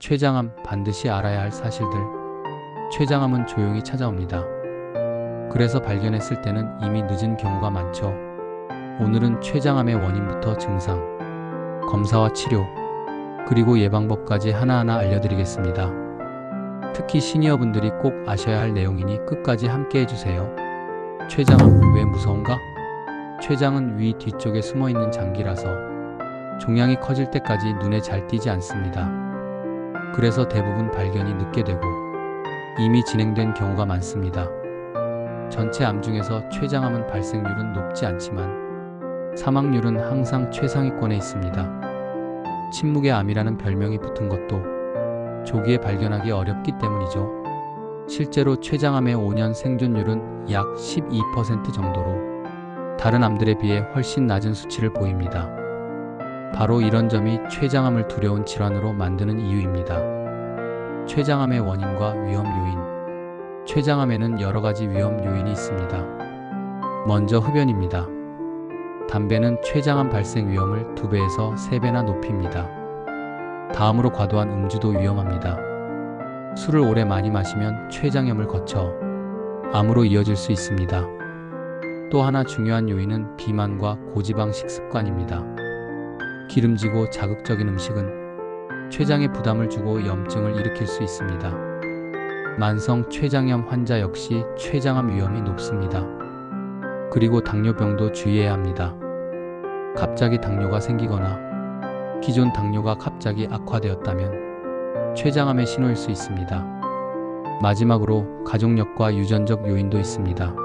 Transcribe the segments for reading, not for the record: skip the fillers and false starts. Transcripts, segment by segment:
췌장암 반드시 알아야 할 사실들. 췌장암은 조용히 찾아옵니다. 그래서 발견했을 때는 이미 늦은 경우가 많죠. 오늘은 췌장암의 원인부터 증상, 검사와 치료, 그리고 예방법까지 하나하나 알려드리겠습니다. 특히 시니어분들이 꼭 아셔야 할 내용이니 끝까지 함께 해주세요. 췌장암 왜 무서운가? 췌장은 위 뒤쪽에 숨어있는 장기라서 종양이 커질 때까지 눈에 잘 띄지 않습니다. 그래서 대부분 발견이 늦게 되고 이미 진행된 경우가 많습니다. 전체 암 중에서 췌장암은 발생률은 높지 않지만 사망률은 항상 최상위권에 있습니다. 침묵의 암이라는 별명이 붙은 것도 조기에 발견하기 어렵기 때문이죠. 실제로 췌장암의 5년 생존율은 약 12% 정도로 다른 암들에 비해 훨씬 낮은 수치를 보입니다. 바로 이런 점이 췌장암을 두려운 질환으로 만드는 이유입니다. 췌장암의 원인과 위험 요인. 췌장암에는 여러 가지 위험 요인이 있습니다. 먼저 흡연입니다. 담배는 췌장암 발생 위험을 2배에서 3배나 높입니다. 다음으로 과도한 음주도 위험합니다. 술을 오래 많이 마시면 췌장염을 거쳐 암으로 이어질 수 있습니다. 또 하나 중요한 요인은 비만과 고지방 식습관입니다. 기름지고 자극적인 음식은 췌장에 부담을 주고 염증을 일으킬 수 있습니다. 만성 췌장염 환자 역시 췌장암 위험이 높습니다. 그리고 당뇨병도 주의해야 합니다. 갑자기 당뇨가 생기거나 기존 당뇨가 갑자기 악화되었다면 췌장암의 신호일 수 있습니다. 마지막으로 가족력과 유전적 요인도 있습니다.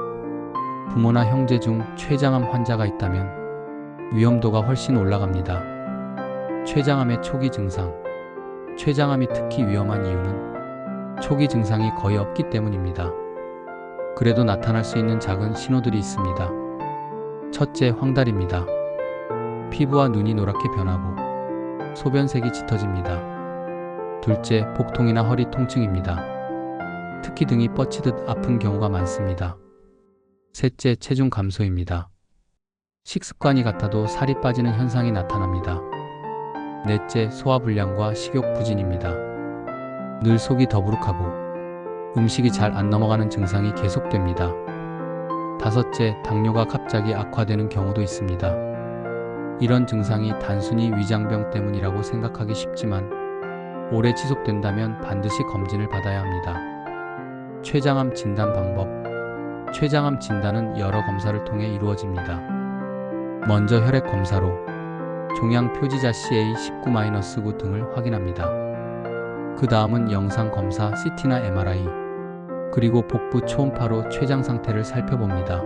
부모나 형제 중 췌장암 환자가 있다면 위험도가 훨씬 올라갑니다. 췌장암의 초기 증상. 췌장암이 특히 위험한 이유는 초기 증상이 거의 없기 때문입니다. 그래도 나타날 수 있는 작은 신호들이 있습니다. 첫째, 황달입니다. 피부와 눈이 노랗게 변하고 소변색이 짙어집니다. 둘째, 복통이나 허리 통증입니다. 특히 등이 뻗치듯 아픈 경우가 많습니다. 셋째, 체중 감소입니다. 식습관이 같아도 살이 빠지는 현상이 나타납니다. 넷째, 소화불량과 식욕 부진입니다. 늘 속이 더부룩하고 음식이 잘 안 넘어가는 증상이 계속됩니다. 다섯째, 당뇨가 갑자기 악화되는 경우도 있습니다. 이런 증상이 단순히 위장병 때문이라고 생각하기 쉽지만 오래 지속된다면 반드시 검진을 받아야 합니다. 췌장암 진단 방법. 췌장암 진단은 여러 검사를 통해 이루어집니다. 먼저 혈액 검사로 종양 표지자 CA19-9 등을 확인합니다. 그 다음은 영상 검사 CT나 MRI, 그리고 복부 초음파로 췌장 상태를 살펴봅니다.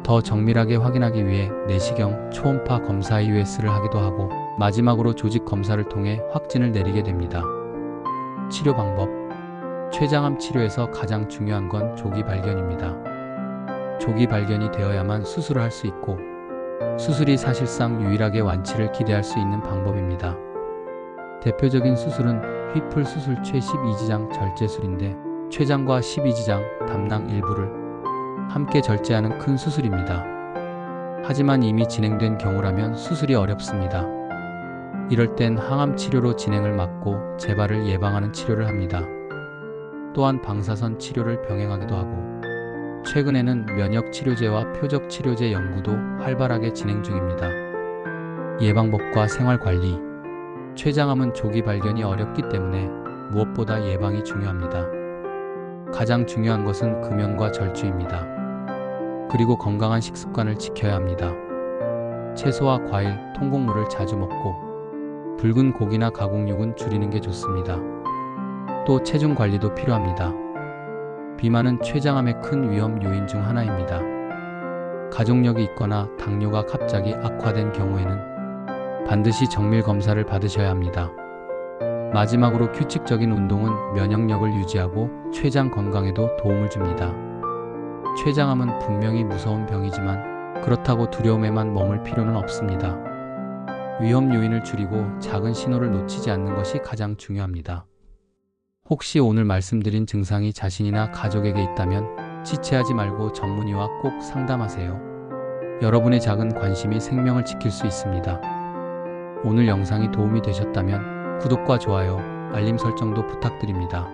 더 정밀하게 확인하기 위해 내시경 초음파 검사 US를 하기도 하고 마지막으로 조직 검사를 통해 확진을 내리게 됩니다. 치료 방법. 췌장암 치료에서 가장 중요한 건 조기 발견입니다. 조기 발견이 되어야만 수술을 할 수 있고 수술이 사실상 유일하게 완치를 기대할 수 있는 방법입니다. 대표적인 수술은 휘플 수술 췌12지장 절제술인데 췌장과 12지장 담낭 일부를 함께 절제하는 큰 수술입니다. 하지만 이미 진행된 경우라면 수술이 어렵습니다. 이럴 땐 항암 치료로 진행을 막고 재발을 예방하는 치료를 합니다. 또한 방사선 치료를 병행하기도 하고 최근에는 면역 치료제와 표적 치료제 연구도 활발하게 진행 중입니다. 예방법과 생활관리. 췌장암은 조기 발견이 어렵기 때문에 무엇보다 예방이 중요합니다. 가장 중요한 것은 금연과 절주입니다. 그리고 건강한 식습관을 지켜야 합니다. 채소와 과일, 통곡물을 자주 먹고 붉은 고기나 가공육은 줄이는 게 좋습니다. 또 체중 관리도 필요합니다. 비만은 췌장암의 큰 위험 요인 중 하나입니다. 가족력이 있거나 당뇨가 갑자기 악화된 경우에는 반드시 정밀 검사를 받으셔야 합니다. 마지막으로 규칙적인 운동은 면역력을 유지하고 췌장 건강에도 도움을 줍니다. 췌장암은 분명히 무서운 병이지만 그렇다고 두려움에만 머물 필요는 없습니다. 위험 요인을 줄이고 작은 신호를 놓치지 않는 것이 가장 중요합니다. 혹시 오늘 말씀드린 증상이 자신이나 가족에게 있다면 지체하지 말고 전문의와 꼭 상담하세요. 여러분의 작은 관심이 생명을 지킬 수 있습니다. 오늘 영상이 도움이 되셨다면 구독과 좋아요, 알림 설정도 부탁드립니다.